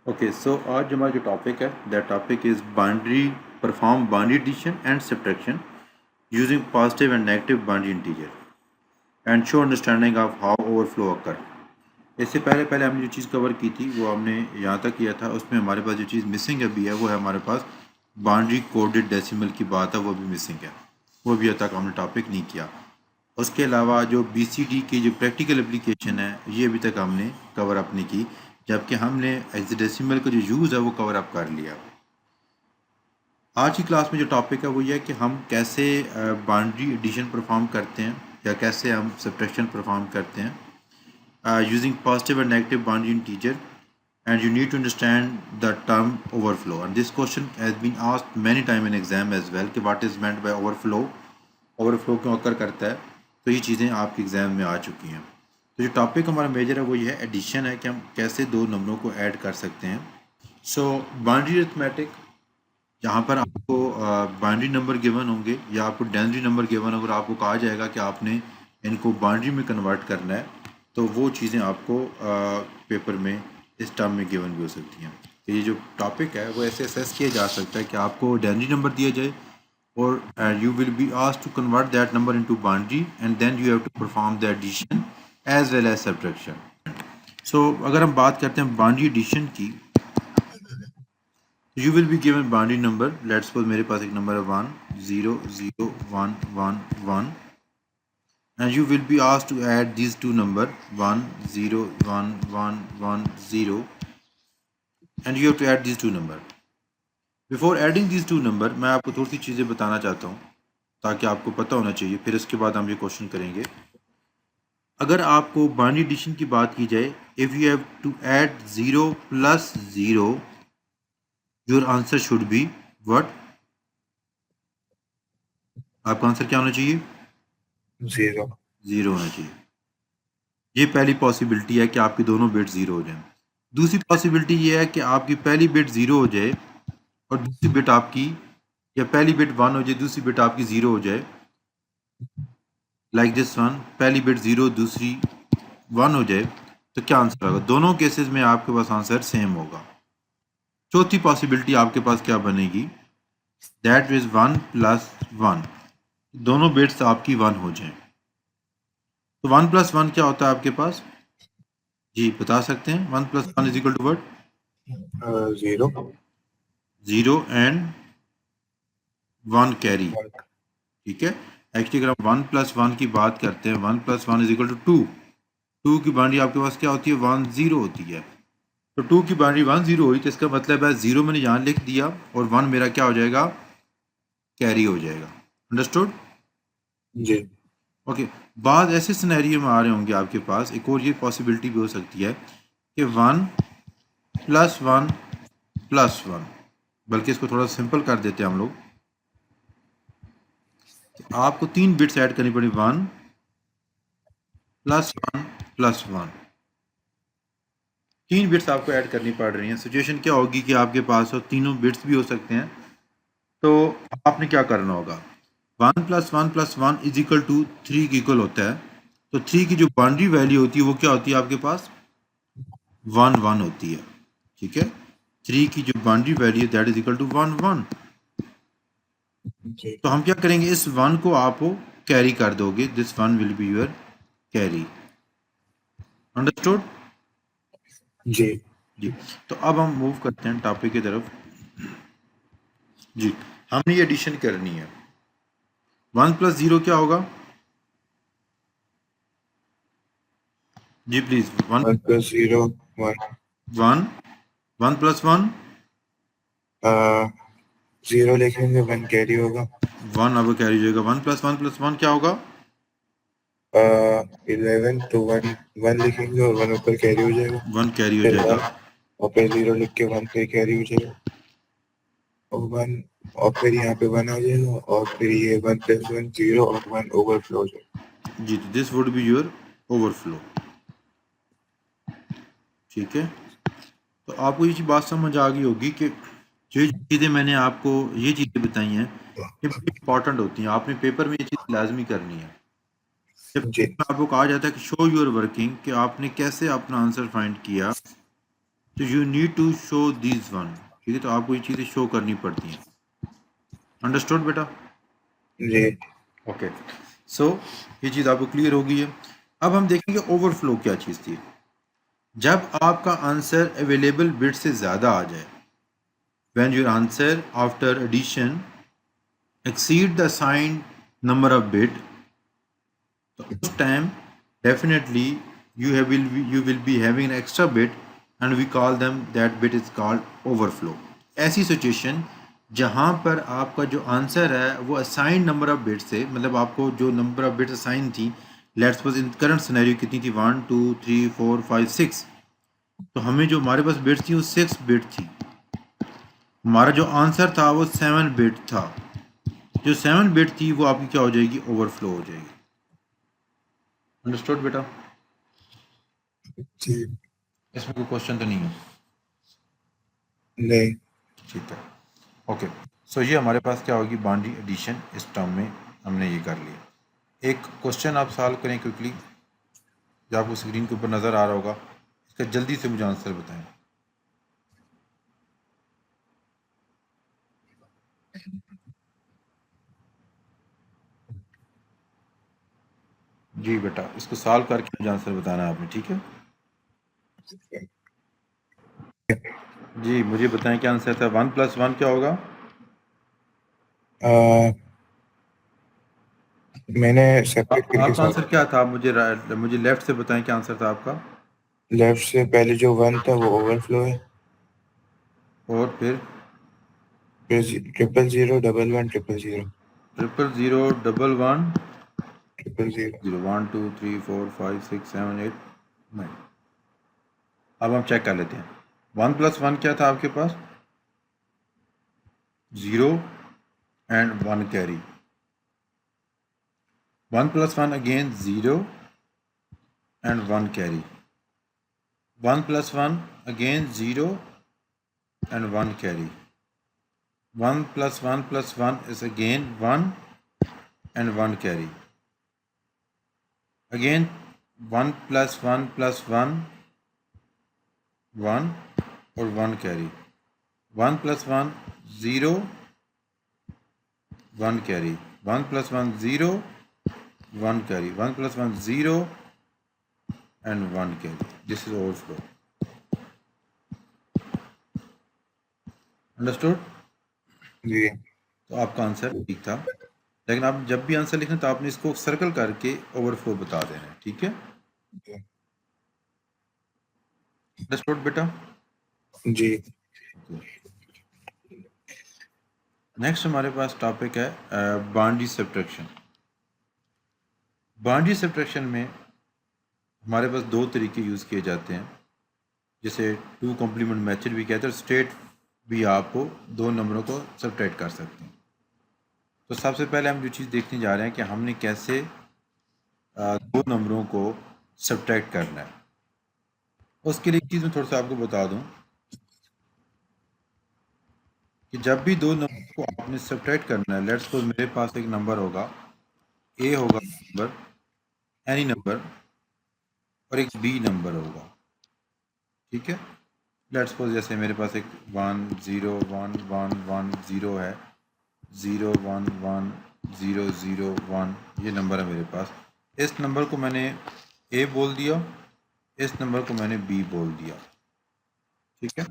Okay so आज हमारा जो टॉपिक है that topic is binary perform binary addition and subtraction using positive and negative binary integer and show understanding of how overflow occur. इससे पहले पहले हमने जो चीज़ कवर की थी वो हमने यहाँ तक किया था। उसमें हमारे पास जो चीज़ मिसिंग अभी है वो है हमारे पास बाइनरी कोडेड डेसिमल की बात है, वो भी मिसिंग है, वो भी अब तक हमने टॉपिक नहीं किया। उसके अलावा जो BCD की जो प्रैक्टिकल एप्लीकेशन है ये अभी तक हमने कवर अप नहीं की, जबकि हमने हेक्साडेसिमल का जो यूज़ है वो कवर अप कर लिया। आज की क्लास में जो टॉपिक है वो ये है कि हम कैसे बाइनरी एडिशन परफॉर्म करते हैं या कैसे हम सब्ट्रैक्शन परफॉर्म करते हैं using positive and negative binary integer, and you need to understand the term overflow. And this question has been asked many times in exam as well कि what is meant by overflow, overflow क्यों अकर करता है। तो ये चीज़ें आपके exam में आ चुकी हैं। तो जो टॉपिक हमारा मेजर है वो ये है एडिशन है, कि हम कैसे दो नंबरों को ऐड कर सकते हैं। सो बाइनरी अरिथमेटिक, जहाँ पर आपको बाइनरी नंबर गिवन होंगे या आपको डेंसरी नंबर गिवन होगा और आपको कहा जाएगा कि आपने इनको बाइनरी में कन्वर्ट करना है, तो वो चीज़ें आपको पेपर में इस टर्म में गिवन भी हो सकती हैं। तो ये जो टॉपिक है वो ऐसे असेस किया जा सकता है कि आपको डेंसरी नंबर दिया जाए और you will be asked to convert that number into binary and then you have to perform the addition as well as subtraction. So अगर हम बात करते हैं binary addition की, you will be given binary number. Let's suppose मेरे पास एक number है 1 0 0 1 1 1 and you will be asked to add these two number 1 0 1 1 1 0 and you have to add these two number. Before adding these two number मैं आपको थोड़ी सी चीज़ें बताना चाहता हूँ ताकि आपको पता होना चाहिए, फिर इसके बाद हम ये क्वेश्चन करेंगे। अगर आपको बाइनरी एडिशन की बात की जाए, if you have to add 0 plus 0 your answer should be what? आपका आंसर क्या होना चाहिए? 0 होना चाहिए। ये पहली पॉसिबिलिटी है कि आपके दोनों बिट 0 हो जाएं। दूसरी पॉसिबिलिटी ये है कि आपकी पहली बिट 0 हो जाए और दूसरी बिट आपकी, या पहली बिट 1 हो जाए दूसरी बिट आपकी 0 हो जाए, लाइक दिस वन, पहली बिट 0 दूसरी 1 हो जाए, तो क्या आंसर होगा? दोनों केसेस में आपके पास आंसर सेम होगा। चौथी पॉसिबिलिटी आपके पास क्या बनेगी? दैट इज 1 प्लस 1, दोनों बिट्स आपकी 1 हो जाए। तो 1 प्लस 1 क्या होता है आपके पास? जी बता सकते हैं? 1 plus 1 is equal to what? 0 0 and 1 carry. ठीक है, एक्चुअली अगर हम 1 प्लस 1 की बात करते हैं, 1 प्लस 1 इज इक्वल टू 2 की बाइनरी आपके पास क्या होती है? 1 0 होती है। तो 2 की बाइनरी 1 0 हुई, तो इसका मतलब है 0 मैंने यहाँ लिख दिया और 1 मेरा क्या हो जाएगा? कैरी हो जाएगा। अंडरस्टूड? जी। ओके, बाद ऐसे सिनेरियो में आ रहे होंगे आपके पास, एक और ये पॉसिबिलिटी भी हो सकती है कि 1 प्लस 1 प्लस 1, बल्कि इसको थोड़ा सिंपल कर देते हैं हम लोग। तो आपको 3 बिट्स ऐड करनी पड़ी, 1 प्लस 1 प्लस 1, 3 बिट्स आपको ऐड करनी पड़ रही हैं। सिचुएशन क्या होगी कि आपके पास और तीनों बिट्स भी हो सकते हैं, तो आपने क्या करना होगा? 1 plus 1 plus 1 is equal to 3 की इक्वल होता है। तो 3 की जो बाउंड्री वैल्यू होती है वो क्या होती है आपके पास? 1 1 होती है। ठीक है, 3 की जो बाउंड्री वैल्यू है दैट इज इक्वल टू 1 1। तो हम क्या करेंगे? इस 1 को आप कैरी कर दोगे, this 1 will be your carry. Understood? जी। जी, तो अब हम मूव करते हैं टॉपिक की तरफ। जी, हमने ये एडिशन करनी है। 1 प्लस 0 क्या होगा? जी प्लीज। 1 प्लस 0 1 1 1 प्लस 1 0 लिखेंगे 1 कैरी होगा। 1 अब कैरी हो जाएगा। 1 प्लस 1 क्या होगा? 11 तो 1 लिखेंगे और 1 ऊपर कैरी हो जाएगा। 1 कैरी हो फिर जाएगा 1 और फिर 0 लिख के 1 पे कैरी हो जाएगा और 1 और फिर यहाँ पे 1 आ जाएगा और फिर ये 1 प्लस 1 0 और 1 ओवरफ्लो हो जाएगा। जी, तो this would be your overflow. ठीक है, तो आपको ये बात समझ आ गई होगी कि जो चीज़ें मैंने आपको ये चीज़ें बताई हैं ये बड़ी इंपॉर्टेंट होती हैं, आपने पेपर में ये चीज़ लाजमी करनी है। जब जी। आपको कहा जाता है कि शो योर वर्किंग, कि आपने कैसे अपना आंसर फाइंड किया, तो you need to show these one, ठीक है, तो आपको ये चीज़ें शो करनी पड़ती हैं। अंडरस्टूड बेटा? जी ओके, सो ये चीज़ आपको क्लियर हो गई है। अब हम देखेंगे ओवरफ्लो क्या चीज़ थी। जब आपका आंसर अवेलेबल बिट से ज़्यादा आ जाए, when your answer after addition exceed the assigned number of bit, so उस time definitely you will be having an extra bit and we call them, that bit is called overflow. ऐसी situation जहाँ पर आपका जो answer है वो assigned number of bit से, मतलब आपको जो नंबर ऑफ बिट्स असाइन थी, let's suppose in current scenario कितनी थी, 1 2 3 4 5 6, तो हमें जो हमारे पास बिट्स थी वो 6 बिट थी। हमारा जो आंसर था वो 7 बिट था। जो 7 बिट थी वो आपकी क्या हो जाएगी, ओवरफ्लो हो जाएगी। अंडरस्टूड बेटा? जी इसमें कोई क्वेश्चन तो नहीं है? नहीं ठीक है, ओके। सो ये हमारे पास क्या होगी, बाउंड्री एडिशन। इस टर्म में हमने ये कर लिया। एक क्वेश्चन आप सॉल्व करें क्विकली, जो आपको स्क्रीन के ऊपर नज़र आ रहा होगा, इसका जल्दी से मुझे आंसर बताएं। जी बेटा, इसको सॉल्व करके मुझे आंसर बताना है आपने, ठीक है? जी मुझे बताएं क्या आंसर था। 1 + 1 क्या होगा? मैंने सेपरेट करके आपका आंसर क्या था? आप मुझे लेफ्ट से बताएं क्या आंसर था आपका। लेफ्ट से पहले जो 1 था वो ओवरफ्लो है, और फिर फिर 000 11 1 0 0 000 11 0 0 1 2 3 4 5 6 7 8 9। अब हम चेक कर लेते हैं। 1 + 1 क्या था आपके पास? 0 and 1 carry। 1 + 1 again 0 and 1 carry। 1 + 1 again 0 and 1 carry। 1 + 1 + 1 is again 1 and 1 carry। Again 1 + 1 + 1 1 और 1 carry। 1 + 1 0 1 carry। 1 + 1 0 1 carry। 1 + 1 0 and 1 carry। This is overflow। Understood? जी तो आपका आंसर ठीक था, लेकिन आप जब भी आंसर लिखें तो आपने इसको सर्कल करके ओवरफ्लो बता देना है, ठीक है? अंडरस्टूड बेटा? जी नेक्स्ट हमारे पास टॉपिक है बाउंड्री सब्ट्रैक्शन। बाउंड्री सब्ट्रैक्शन में हमारे पास दो तरीके यूज़ किए जाते हैं, जिसे 2 कॉम्प्लीमेंट मेथड भी कहते हैं, और स्ट्रेट भी आपको दो नंबरों को सब्ट्रैक्ट कर सकते हैं। तो सबसे पहले हम जो चीज़ देखने जा रहे हैं कि हमने कैसे दो नंबरों को सब्ट्रैक्ट करना है। उसके लिए एक चीज़ मैं थोड़ा सा आपको बता दूं कि जब भी दो नंबर को आपने सब्ट्रैक्ट करना है, लेट्स सपोज मेरे पास एक नंबर होगा, ए होगा नंबर, एनी नंबर, और एक बी नंबर होगा, ठीक है? लेट्स सपोज जैसे मेरे पास एक 1 0 1 1 1 0 है, 0 1 1 0 0 1, ये नंबर है मेरे पास। इस नंबर को मैंने ए बोल दिया, इस नंबर को मैंने बी बोल दिया, ठीक है?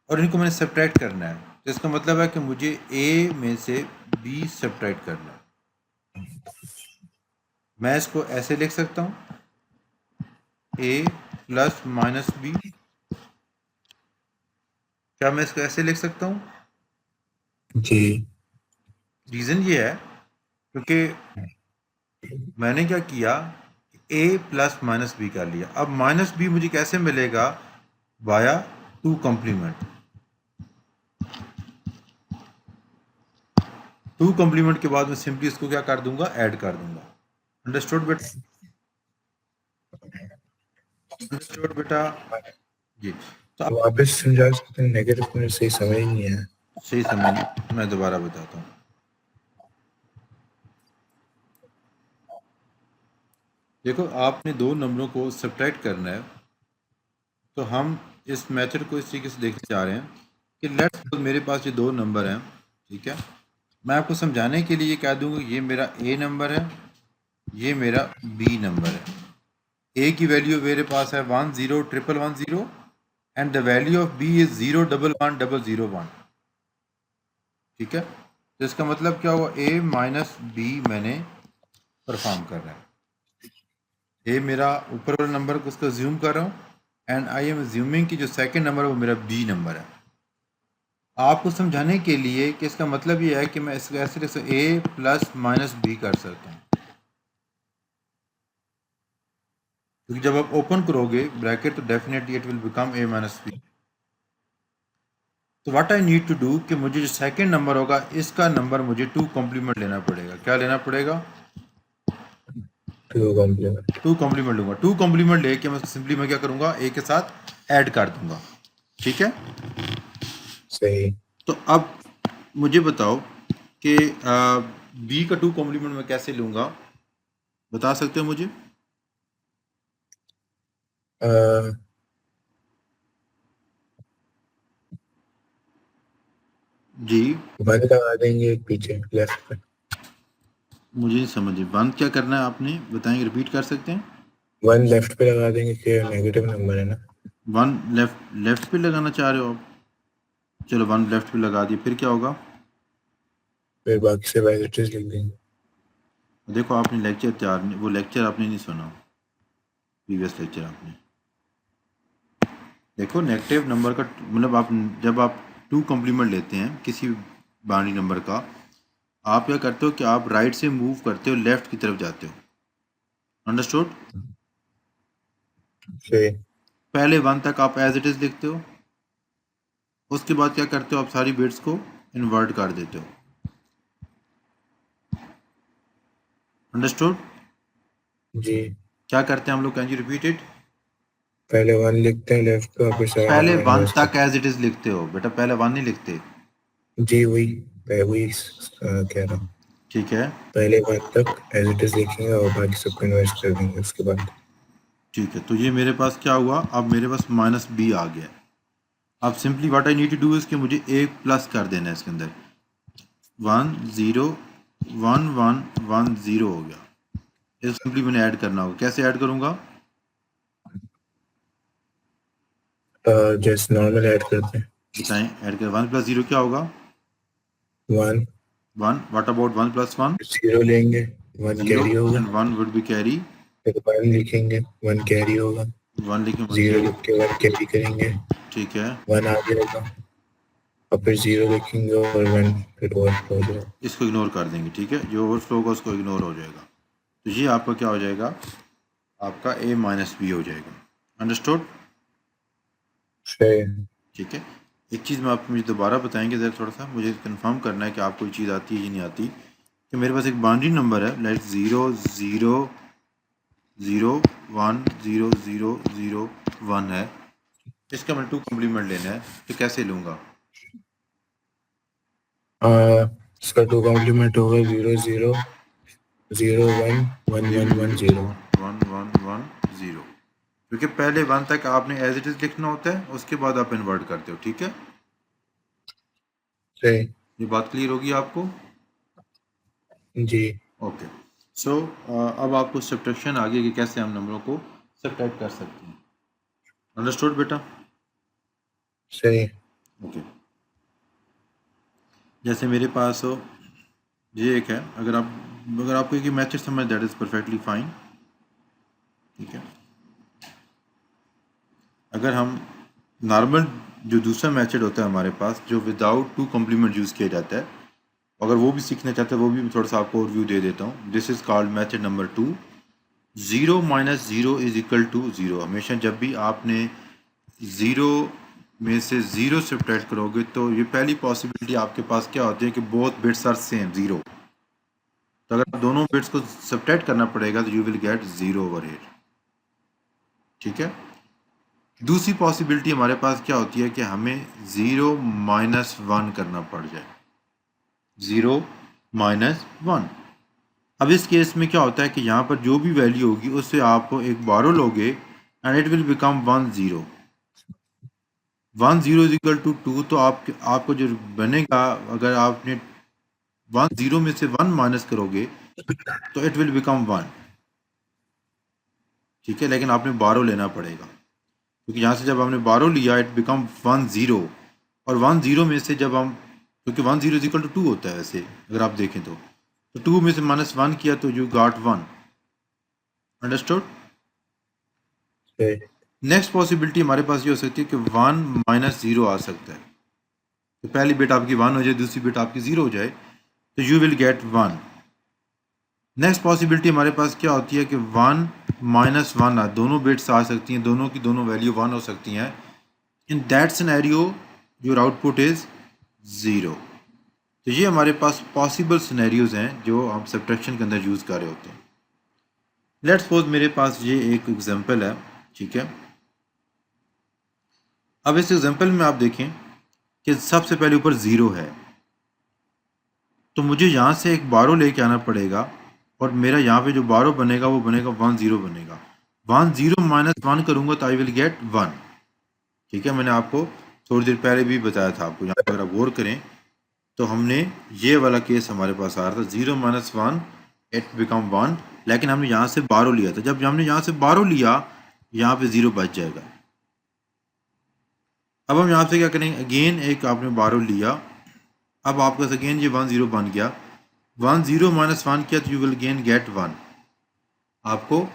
और इनको मैंने सब्ट्रैक्ट करना है, तो इसका मतलब है कि मुझे ए में से बी सब्ट्रैक्ट करना है। मैं इसको ऐसे लिख सकता हूँ, ए प्लस माइनस बी। क्या मैं इसको ऐसे लिख सकता हूँ? जी रीज़न ये है क्योंकि मैंने क्या किया, ए प्लस माइनस बी कर लिया। अब माइनस बी मुझे कैसे मिलेगा? Via 2 complement. 2 कॉम्प्लीमेंट के बाद मैं सिंपली इसको क्या कर दूंगा, ऐड कर दूंगा। अंडरस्टूड बेटा? अंडरस्टूड बेटा? जी। तो तो वापस समझा सकते हैं, नेगेटिव में सही समझ ही नहीं है। सही समझ, मैं दोबारा बताता हूँ। देखो, आपने दो नंबरों को सब्ट्रैक्ट करना है, तो हम इस मेथड को इस तरीके से देखने जा रहे हैं कि लेट्स सपोज मेरे पास ये दो नंबर हैं, ठीक है। मैं आपको समझाने के लिए कह दूंगा ये मेरा ए नंबर है, ये मेरा बी नंबर है। ए की वैल्यू मेरे पास है 101110 and the value of B is 0110001, ठीक है। तो इसका मतलब क्या हुआ, ए माइनस बी मैंने परफॉर्म कर रहा है। ए मेरा ऊपर वाला नंबर को उसको ज्यूम कर रहा हूँ एंड आई एम ज्यूमिंग कि जो सेकंड नंबर है वो मेरा बी नंबर है। आपको समझाने के लिए कि इसका मतलब ये है कि मैं इसको ऐसे लिख सकता हूँ ए प्लस माइनस बी कर सकता हूँ, क्योंकि जब आप ओपन करोगे ब्रैकेट तो definitely it will become a minus b. तो what I need to do कि मुझे जो सेकंड नंबर होगा इसका नंबर मुझे 2 कॉम्प्लीमेंट लेना पड़ेगा। क्या लेना पड़ेगा? 2 कॉम्प्लीमेंट। 2 कॉम्प्लीमेंट लूंगा। 2 कॉम्प्लीमेंट लेके मैं सिंपली मैं क्या करूंगा, ए के साथ ऐड कर दूंगा, ठीक है। सही। तो अब मुझे बताओ कि बी का 2 कॉम्प्लीमेंट मैं कैसे लूंगा, बता सकते हो मुझे? जी 1 लगा देंगे एक पीछे लेफ्ट पे। मुझे नहीं समझ, वन क्या करना है आपने बताएंगे, रिपीट कर सकते हैं? 1 लेफ्ट पे लगा देंगे कि नेगेटिव नंबर है ना। 1 लेफ्ट पे लगाना चाह रहे हो आप? चलो 1 लेफ्ट पे लगा दिए, फिर क्या होगा? फिर बाकी से एज इट इज लिख देंगे। देखो आपने लेक्चर तैयार नहीं, वो लेक्चर आपने नहीं सुना, प्रीवियस लेक्चर आपने। देखो नेगेटिव नंबर का मतलब आप जब आप 2 कॉम्प्लीमेंट लेते हैं किसी बाइनरी नंबर का, आप क्या करते हो कि आप राइट से मूव करते हो, लेफ्ट की तरफ जाते हो। अंडरस्टूड? सही। पहले 1 तक आप एज इट इज लिखते हो, उसके बाद क्या करते हो, आप सारी बिट्स को इन्वर्ट कर देते हो। अंडरस्टूड? जी। क्या करते हैं हम लोग, कैन यू रिपीट इट? पहले 1 लिखते हैं लेफ्ट पे और फिर सारा पहले नंबर 1 इन्वर्स तक करते एज इट इज लिखते हो बेटा, पहले 1 नहीं लिखते, हैं। जी वही वही कह रहा हूँ। ठीक है। पहले 1 तक एज इट इज लिखेंगे और बाकी सबको इन्वर्स कर देंगे उसके बाद। ठीक है, तो ये मेरे पास क्या हुआ, अब मेरे पास माइनस बी आ गया। अब simply what I need to do is कि मुझे ए प्लस कर देना है इसके अंदर। 1 0 1 1 1 0 हो गया। ये सिंपली मैंने ऐड करना होगा। कैसे ऐड करूंगा? जैसे नॉर्मल ऐड करते हैं। बताएं, ऐड कर 1 प्लस 0 क्या होगा? 1 1। What about 1 plus 1? 0 लेंगे 1 0 कैरी होगा। And 1 would be carry. फिर 1 लिखेंगे 1 कैरी होगा। 1 लिखें 1 0 कैरी, लिख के 1 कैरी करेंगे। ठीक है। 1 आगे होगा और फिर 0 लिखेंगे और 1 फिर ओवरफ्लो हो जाएगा। इसको इग्नोर कर देंगे, ठीक है। जो ओवरफ्लो होगा उसको इग्नोर हो जाएगा। तो ये आपका क्या हो जाएगा, आपका ए माइनस बी हो जाएगा। अंडरस्टूड? सही। ठीक है। एक चीज़ मैं आप मुझे दोबारा बताएंगे ज़रा, थोड़ा सा मुझे कंफर्म करना है कि आपको ये चीज़ आती है या नहीं आती। कि मेरे पास एक बाइनरी नंबर है लाइक 0 0 0 1 0 0 0 1 है। इसका मैंने 2 कॉम्प्लीमेंट लेना है, तो कैसे लूँगा? इसका 2 कॉम्प्लीमेंट होगा 0 0 0 1 1 1 1 0। 1 1 1 0, क्योंकि पहले 1 तक आपने एज इट इज़ लिखना होता है, उसके बाद आप इन्वर्ट करते हो, ठीक है। सही। ये बात क्लियर होगी आपको? जी। ओके। सो अब आपको सब्ट्रैक्शन आगे कि कैसे हम नंबरों को सब्ट्रैक्ट कर सकते हैं। अंडरस्टूड बेटा? सही। ओके। जैसे मेरे पास ये एक है, अगर आपको एक मैथड समझ, दैट इज़ परफेक्टली फाइन, ठीक है। अगर हम नॉर्मल जो दूसरा मैथड होता है हमारे पास, जो विदाउट 2 कॉम्प्लीमेंट यूज़ किया जाता है, अगर वो भी सीखना चाहते हैं, वो भी मैं थोड़ा सा आपको ओवरव्यू दे देता हूँ। This is called method number 2। 0 minus 0 is equal to 0। हमेशा जब भी आपने 0 में से 0 सब्ट्रैक्ट करोगे तो ये पहली पॉसिबिलिटी आपके पास क्या होती है कि बोथ बिट्स आर सेम 0। तो अगर दोनों बिट्स को सब्ट्रैक्ट करना पड़ेगा तो you will get 0 over here, ठीक है। दूसरी पॉसिबिलिटी हमारे पास क्या होती है कि हमें 0 माइनस 1 करना पड़ जाए। 0 माइनस 1। अब इस केस में क्या होता है कि यहाँ पर जो भी वैल्यू होगी उससे आप एक बारो लोगे and it will become 1 0। 1 0 is equal to 2, तो आपको जो बनेगा, अगर आपने 1 0 में से 1 माइनस करोगे तो इट विल बिकम 1, ठीक है। लेकिन आपने 12 लेना पड़ेगा, क्योंकि यहाँ से जब हमने 12 लिया इट बिकम 1 0, और 1 0 में से जब हम, क्योंकि 1 0 इज इक्वल टू 2 होता है ऐसे अगर आप देखें तो 2 में से माइनस 1 किया तो you got 1। Understood. Next possibility हमारे पास ये हो सकती है कि 1 माइनस 0 आ सकता है, तो पहली बिट आपकी 1 हो जाए, दूसरी बिट आपकी 0 हो जाए, तो you will gate 1। Next possibility हमारे पास क्या होती है कि 1 माइनस 1 दोनों बिट्स आ सकती हैं, दोनों की दोनों वैल्यू 1 हो सकती हैं। In that scenario your output is 0। तो ये हमारे पास पॉसिबल सिनेरियोज हैं जो हम सब्ट्रैक्शन के अंदर यूज़ कर रहे होते हैं। लेट्स सपोज मेरे पास ये एक एग्जांपल है, ठीक है। अब इस एग्जांपल में आप देखें कि सबसे पहले ऊपर 0 है, तो मुझे यहाँ से एक 12 लेके आना पड़ेगा, और मेरा यहाँ पे जो 12 बनेगा वो बनेगा 1 0 बनेगा। 1 0 माइनस 1 करूँगा तो आई विल गेट 1, ठीक है। मैंने आपको थोड़ी देर पहले भी बताया था आपको, यहाँ पर अगर आप गौर करें तो हमने ये वाला केस हमारे पास आ रहा था 0 माइनस 1 इट बिकम 1, लेकिन हमने यहाँ से 12 लिया था। जब हमने यहाँ से 12 लिया, यहाँ पे 0 बच जाएगा। अब हम यहाँ से क्या करेंगे, अगेन एक आपने 12 लिया, अब आपका अगेन ये 1 0 बन गया। 1 0 माइनस 1 किया तो यू विल अगेन गेट 1, आपको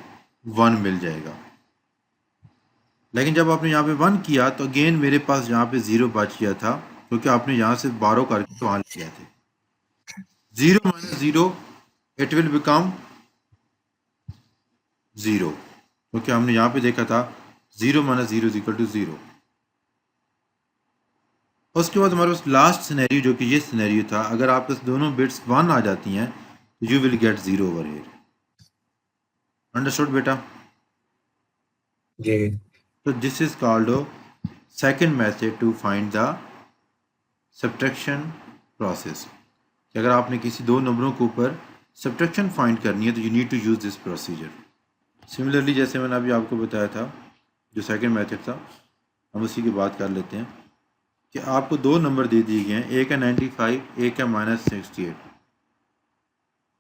1 मिल जाएगा। लेकिन जब आपने यहाँ पे 1 किया तो अगेन मेरे पास यहाँ पे 0 बच गया था, क्योंकि आपने यहाँ से 12 करके वहाँ लिया थे। 0 माइनस 0 इट विल बिकम 0, क्योंकि हमने यहाँ पे देखा था 0 माइनस 0 इज इक्वल टू 0। उसके बाद हमारे पास लास्ट सिनेरियो जो कि ये सिनेरियो था, अगर आपके दोनों बिट्स 1 आ जाती हैं तो you will get 0 over here. Understood बेटा? जी। तो this is called second method to find the subtraction process. अगर आपने किसी दो नंबरों के ऊपर सब्ट्रैक्शन फाइंड करनी है तो you need to use this procedure. Similarly जैसे मैंने अभी आपको बताया था जो सेकंड मेथड था, हम उसी की बात कर लेते हैं कि आपको दो नंबर दे दिए गए हैं, एक है 95, एक है -68।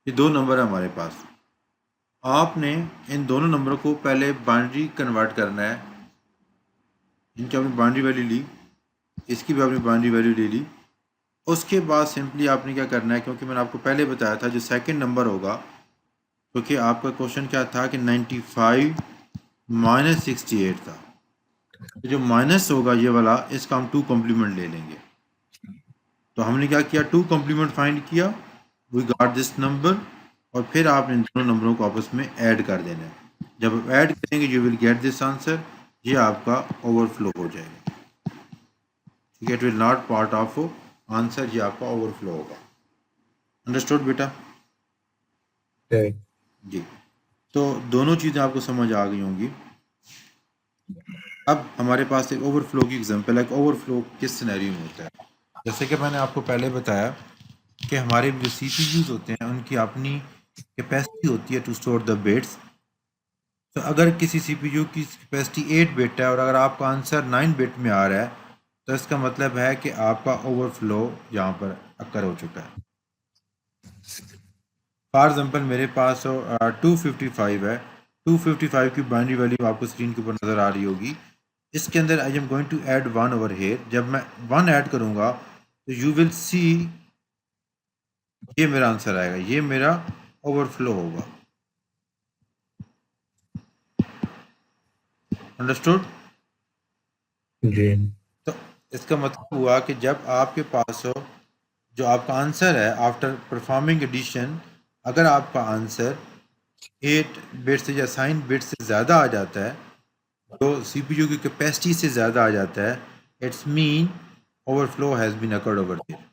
ये दो नंबर है हमारे पास। आपने इन दोनों नंबरों को पहले बाइनरी कन्वर्ट करना है। इनकी आपने बाइनरी वैल्यू ली, इसकी भी आपने बाइनरी वैल्यू ले ली। उसके बाद सिंपली आपने क्या करना है, क्योंकि मैंने आपको पहले बताया था जो सेकंड नंबर होगा, क्योंकि आपका क्वेश्चन क्या था कि 95 माइनस 68 था, तो जो माइनस होगा ये वाला, इसका हम 2 कॉम्प्लीमेंट ले लेंगे। तो हमने क्या किया, 2 कॉम्प्लीमेंट फाइंड किया, वी गॉट दिस नंबर, और फिर आपने इन दोनों नंबरों को आपस में ऐड कर देना है। जब आप ऐड करेंगे you will get this answer, ये आपका ओवरफ्लो हो जाएगा, ठीक है। It will not part of answer, ये आपका ओवरफ्लो होगा। अंडरस्टूड बेटा? जी, तो दोनों चीज़ें आपको समझ आ गई होंगी। अब हमारे पास एक ओवरफ्लो की एग्जांपल है कि ओवरफ्लो किस सिनेरियो में होता है। जैसे कि मैंने आपको पहले बताया कि हमारे जो सीपीयूज़ होते हैं उनकी अपनी कैपेसिटी होती है टू स्टोर द बिट्स। तो अगर किसी सीपीयू की कैपेसिटी 8 बिट है और अगर आपका आंसर 9 बिट में आ रहा है, तो इसका मतलब है कि आपका ओवरफ्लो यहाँ पर अकर हो चुका है। फॉर एग्जांपल मेरे पास 255 है, 255 की बाइनरी वैल्यू आपको स्क्रीन के ऊपर नज़र आ रही होगी। इसके अंदर I am going to add 1 over here. जब मैं 1 ऐड करूँगा तो यू विल सी ये मेरा आंसर आएगा, ये मेरा ओवरफ्लो होगा। अंडरस्टूड? जी। तो इसका मतलब हुआ कि जब आपके पास हो जो आपका आंसर है आफ्टर परफॉर्मिंग एडिशन, अगर आपका आंसर 8 बिट से या 9 बिट से ज़्यादा आ जाता है, जो सीपीयू की कैपेसिटी से ज़्यादा आ जाता है, it's mean overflow has been occurred over there.